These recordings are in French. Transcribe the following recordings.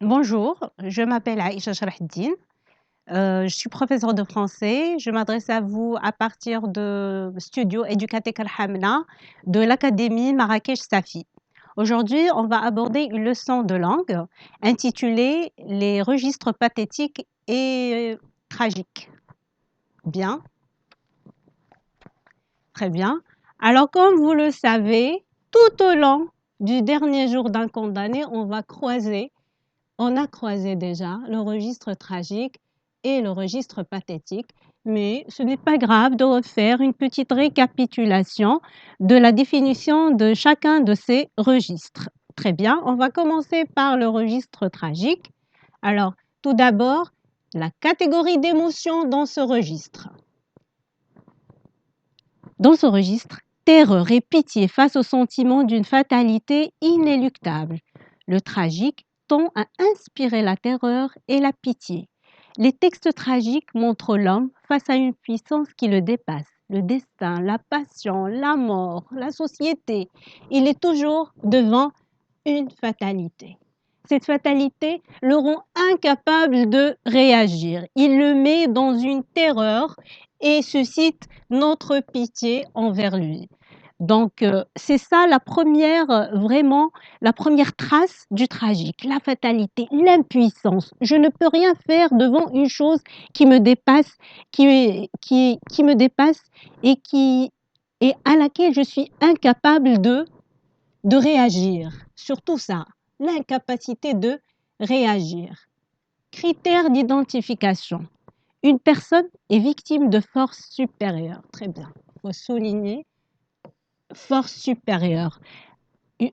Bonjour, je m'appelle Aïcha Charahdine. Je suis professeure de français. Je m'adresse à vous à partir de Studio Educatek Al-Hamna de l'Académie Marrakech Safi. Aujourd'hui, on va aborder une leçon de langue intitulée Les registres pathétiques et tragiques. Bien, très bien. Alors, comme vous le savez, tout au long du dernier jour d'un condamné, on a croisé déjà le registre tragique et le registre pathétique, mais ce n'est pas grave de refaire une petite récapitulation de la définition de chacun de ces registres. Très bien, on va commencer par le registre tragique. Alors, tout d'abord, la catégorie d'émotions dans ce registre. Dans ce registre, terreur et pitié face au sentiment d'une fatalité inéluctable. Le tragique tend à inspirer la terreur et la pitié. Les textes tragiques montrent l'homme face à une puissance qui le dépasse. Le destin, la passion, la mort, la société. Il est toujours devant une fatalité. Cette fatalité le rend incapable de réagir. Il le met dans une terreur et suscite notre pitié envers lui. Donc, c'est ça la première, vraiment, la première trace du tragique, la fatalité, l'impuissance. Je ne peux rien faire devant une chose qui me dépasse, qui me dépasse et à laquelle je suis incapable de réagir. Surtout ça, l'incapacité de réagir. Critères d'identification. Une personne est victime de force supérieure. Très bien. Il faut souligner force supérieure.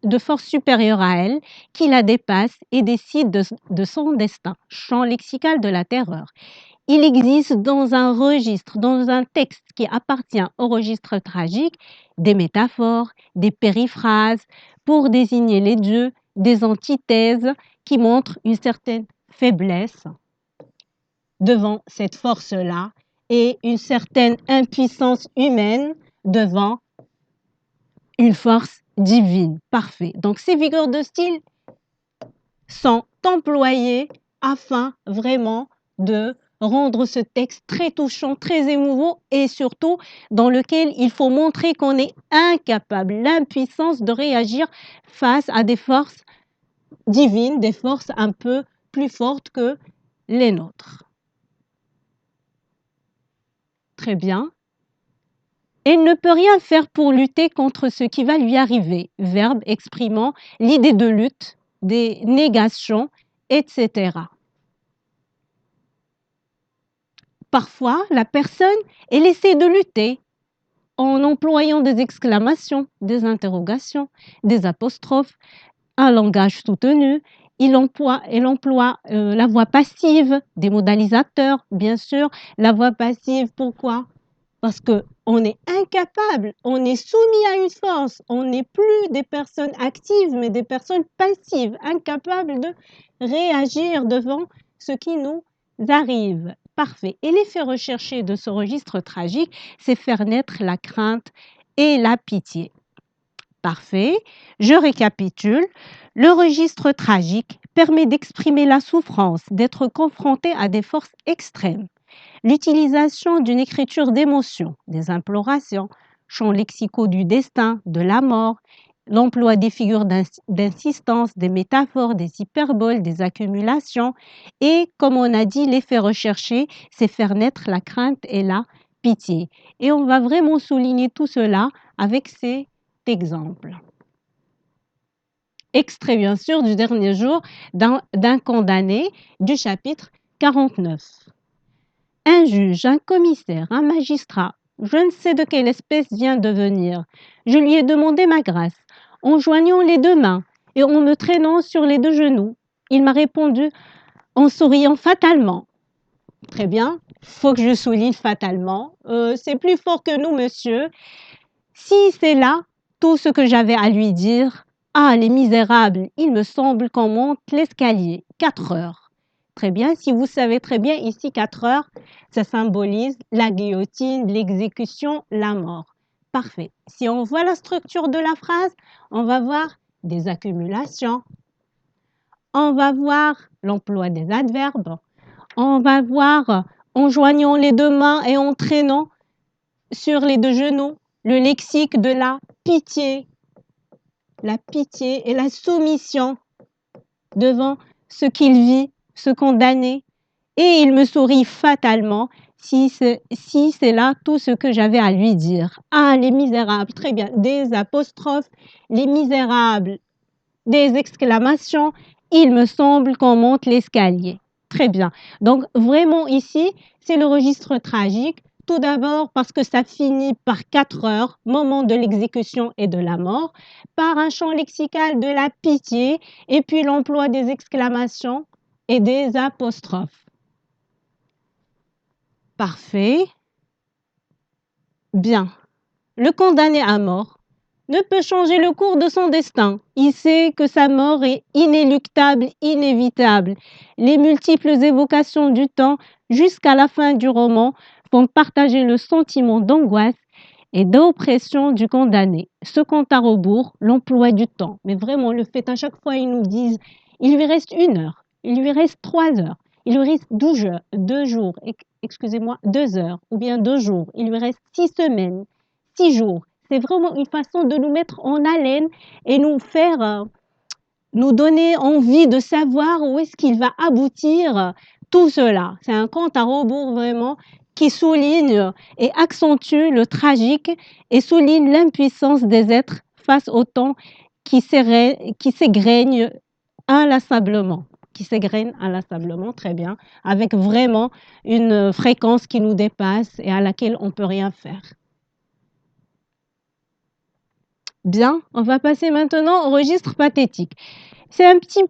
De force supérieure à elle, qui la dépasse et décide de son destin. Champ lexical de la terreur. Il existe dans un registre, dans un texte qui appartient au registre tragique, des métaphores, des périphrases pour désigner les dieux, des antithèses qui montrent une certaine faiblesse devant cette force-là et une certaine impuissance humaine devant une force divine. Parfait. Donc ces figures de style sont employées afin vraiment de rendre ce texte très touchant, très émouvant et surtout dans lequel il faut montrer qu'on est incapable, l'impuissance de réagir face à des forces divines, des forces un peu plus fortes que les nôtres. Très bien. Elle ne peut rien faire pour lutter contre ce qui va lui arriver. Verbe exprimant l'idée de lutte, des négations, etc. Parfois, la personne, elle essaie de lutter en employant des exclamations, des interrogations, des apostrophes, un langage soutenu. Elle emploie la voix passive, des modalisateurs, bien sûr. La voix passive, pourquoi? Parce qu'on est incapable, on est soumis à une force, on n'est plus des personnes actives, mais des personnes passives, incapables de réagir devant ce qui nous arrive. Parfait. Et l'effet recherché de ce registre tragique, c'est faire naître la crainte et la pitié. Parfait. Je récapitule. Le registre tragique permet d'exprimer la souffrance, d'être confronté à des forces extrêmes. L'utilisation d'une écriture d'émotion, des implorations, champs lexicaux du destin, de la mort, l'emploi des figures d'insistance, des métaphores, des hyperboles, des accumulations et, comme on a dit, l'effet recherché, c'est faire naître la crainte et la pitié. Et on va vraiment souligner tout cela avec ces exemples. Extrait bien sûr du dernier jour d'un condamné du chapitre 49. Un juge, un commissaire, un magistrat, je ne sais de quelle espèce vient de venir. Je lui ai demandé ma grâce, en joignant les deux mains et en me traînant sur les deux genoux. Il m'a répondu en souriant fatalement. Très bien, faut que je souligne fatalement. C'est plus fort que nous, monsieur. Si c'est là tout ce que j'avais à lui dire, ah, les misérables, il me semble qu'on monte l'escalier. 4 heures. Très bien, si vous savez très bien, ici 4 heures, ça symbolise la guillotine, l'exécution, la mort. Parfait. Si on voit la structure de la phrase, on va voir des accumulations, On va voir l'emploi des adverbes. On va voir en joignant les deux mains et en traînant sur les deux genoux le lexique de la pitié et la soumission devant ce qu'il vit, ce condamné. Et il me sourit fatalement si c'est là tout ce que j'avais à lui dire. Ah, les misérables, très bien, des apostrophes, les misérables, des exclamations, il me semble qu'on monte l'escalier. Très bien. Donc, vraiment ici, c'est le registre tragique. Tout d'abord parce que ça finit par 4 heures, moment de l'exécution et de la mort, par un champ lexical de la pitié et puis l'emploi des exclamations et des apostrophes. Parfait. Bien. Le condamné à mort ne peut changer le cours de son destin. Il sait que sa mort est inéluctable, inévitable. Les multiples évocations du temps jusqu'à la fin du roman font partager le sentiment d'angoisse et d'oppression du condamné. Ce compte à rebours, l'emploi du temps. Mais vraiment, le fait à chaque fois, ils nous disent, il lui reste 1 heure, il lui reste 3 heures, il lui reste 12 heures, 2 jours, excusez-moi, 2 heures, ou bien 2 jours, il lui reste 6 semaines, 6 jours. C'est vraiment une façon de nous mettre en haleine et nous faire, nous donner envie de savoir où est-ce qu'il va aboutir tout cela. C'est un compte à rebours vraiment qui souligne et accentue le tragique et souligne l'impuissance des êtres face au temps qui s'égrène inlassablement. Très bien, avec vraiment une fréquence qui nous dépasse et à laquelle on ne peut rien faire. Bien, on va passer maintenant au registre pathétique. C'est un petit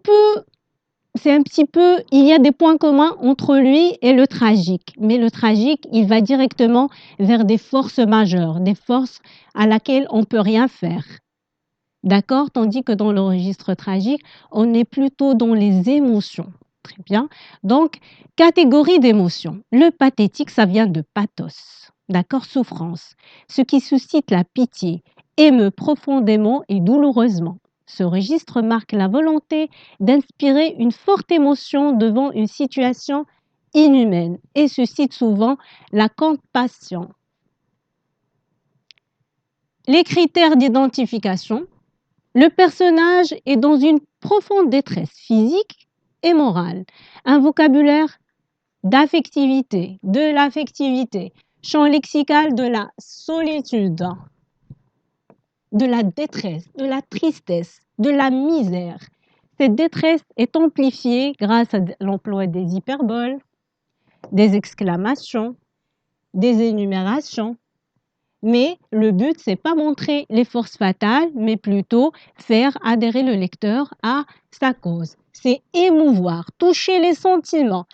peu, il y a des points communs entre lui et le tragique. Mais le tragique, il va directement vers des forces majeures, des forces à laquelle on ne peut rien faire. D'accord? Tandis que dans le registre tragique, on est plutôt dans les émotions. Très bien. Donc, catégorie d'émotions. Le pathétique, ça vient de pathos. D'accord? Souffrance. Ce qui suscite la pitié, émeut profondément et douloureusement. Ce registre marque la volonté d'inspirer une forte émotion devant une situation inhumaine et suscite souvent la compassion. Les critères d'identification. Le personnage est dans une profonde détresse physique et morale. Un vocabulaire d'affectivité, de l'affectivité, champ lexical de la solitude, de la détresse, de la tristesse, de la misère. Cette détresse est amplifiée grâce à l'emploi des hyperboles, des exclamations, des énumérations. Mais le but, c'est pas montrer les forces fatales, mais plutôt faire adhérer le lecteur à sa cause. C'est émouvoir, toucher les sentiments.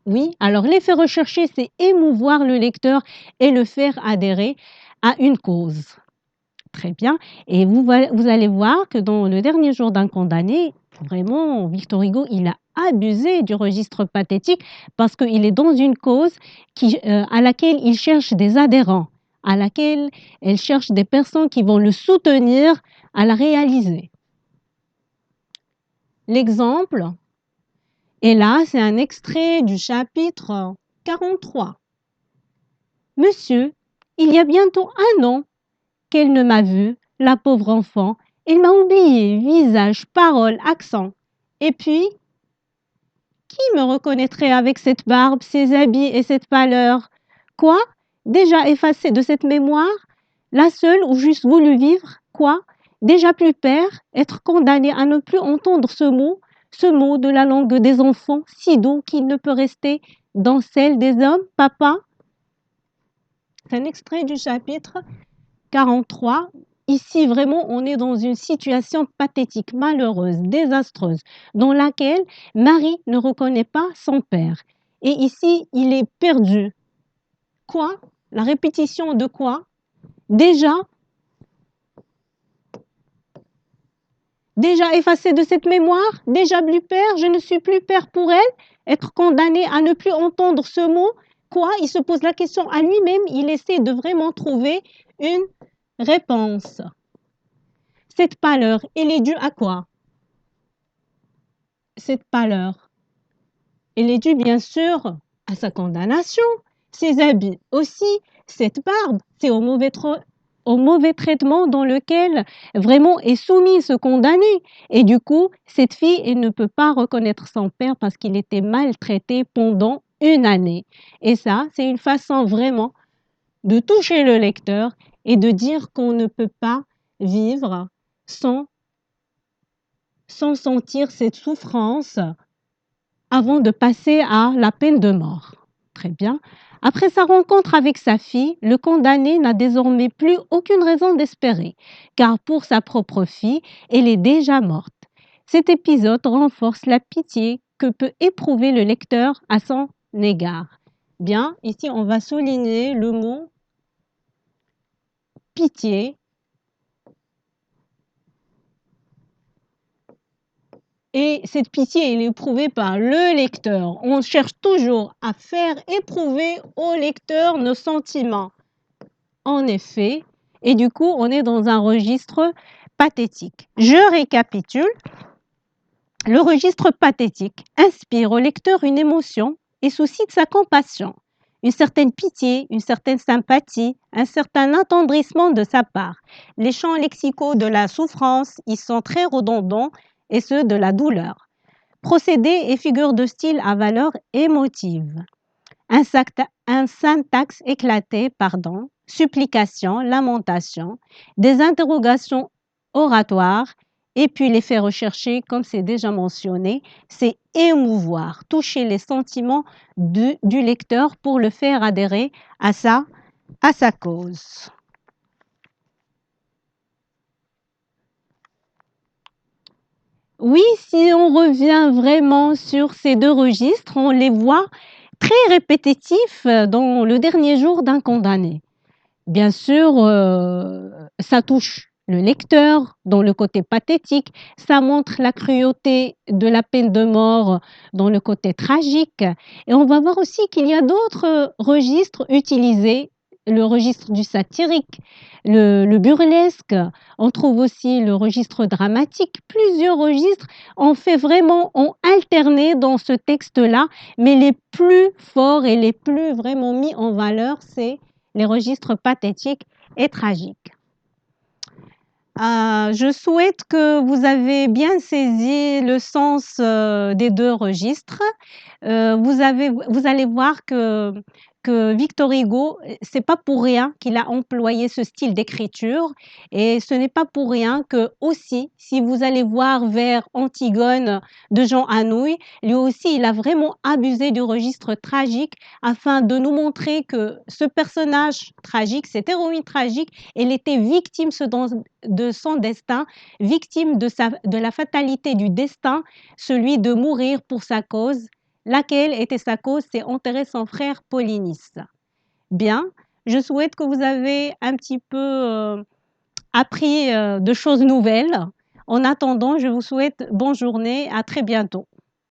Oui, alors l'effet recherché, c'est émouvoir le lecteur et le faire adhérer à une cause. Très bien. Et vous allez voir que dans Le dernier jour d'un condamné, vraiment, Victor Hugo, il a abusé du registre pathétique parce qu'il est dans une cause à laquelle il cherche des adhérents, à laquelle elle cherche des personnes qui vont le soutenir à la réaliser. L'exemple, et là, c'est un extrait du chapitre 43. Monsieur, il y a bientôt 1 an qu'elle ne m'a vu, la pauvre enfant. Elle m'a oublié, visage, parole, accent. Et puis, qui me reconnaîtrait avec cette barbe, ces habits et cette pâleur? Quoi? Déjà effacée de cette mémoire? La seule ou juste voulu vivre? Quoi? Déjà plus père? Être condamné à ne plus entendre ce mot de la langue des enfants, si doux qu'il ne peut rester dans celle des hommes? Papa? C'est un extrait du chapitre 43. Ici, vraiment, on est dans une situation pathétique, malheureuse, désastreuse, dans laquelle Marie ne reconnaît pas son père. Et ici, il est perdu. Quoi? La répétition de quoi? Déjà effacé de cette mémoire? Déjà plus père? Je ne suis plus père pour elle? Être condamné à ne plus entendre ce mot? Quoi? Il se pose la question à lui-même, il essaie de vraiment trouver une réponse. Cette pâleur, elle est due à quoi? cette pâleur? Elle est due bien sûr à sa condamnation, ses habits aussi, cette barbe, c'est au mauvais traitement dans lequel vraiment est soumis ce condamné. Et du coup, cette fille, elle ne peut pas reconnaître son père parce qu'il était maltraité pendant une année. Et ça, c'est une façon vraiment de toucher le lecteur et de dire qu'on ne peut pas vivre sans, sans sentir cette souffrance avant de passer à la peine de mort. Très bien. Après sa rencontre avec sa fille, le condamné n'a désormais plus aucune raison d'espérer, car pour sa propre fille, elle est déjà morte. Cet épisode renforce la pitié que peut éprouver le lecteur à son égard. Bien, ici on va souligner le mot pitié. Et cette pitié, elle est éprouvée par le lecteur. On cherche toujours à faire éprouver au lecteur nos sentiments. En effet, et du coup, on est dans un registre pathétique. Je récapitule. Le registre pathétique inspire au lecteur une émotion et suscite sa compassion, une certaine pitié, une certaine sympathie, un certain attendrissement de sa part. Les champs lexicaux de la souffrance y sont très redondants et ceux de la douleur. Procédés et figures de style à valeur émotive. Un syntaxe éclaté, pardon, supplication, lamentation, des interrogations oratoires, et puis les faits recherchés, comme c'est déjà mentionné, c'est émouvoir, toucher les sentiments du lecteur pour le faire adhérer à sa cause. Oui, si on revient vraiment sur ces deux registres, on les voit très répétitifs dans le dernier jour d'un condamné. Bien sûr, ça touche le lecteur dans le côté pathétique, ça montre la cruauté de la peine de mort dans le côté tragique et on va voir aussi qu'il y a d'autres registres utilisés, le registre du satirique, le burlesque, on trouve aussi le registre dramatique. Plusieurs registres ont alterné dans ce texte-là, mais les plus forts et les plus vraiment mis en valeur, c'est les registres pathétiques et tragiques. Je souhaite que vous avez bien saisi le sens des deux registres. Vous allez voir que Victor Hugo, c'est pas pour rien qu'il a employé ce style d'écriture et ce n'est pas pour rien que aussi, si vous allez voir vers Antigone de Jean Anouilh, lui aussi, il a vraiment abusé du registre tragique afin de nous montrer que ce personnage tragique, cette héroïne tragique, elle était victime de son destin, victime de la fatalité du destin, celui de mourir pour sa cause. Laquelle était sa cause? C'est enterrer son frère Polynice. Bien, je souhaite que vous avez un petit peu appris de choses nouvelles. En attendant, je vous souhaite bonne journée, à très bientôt.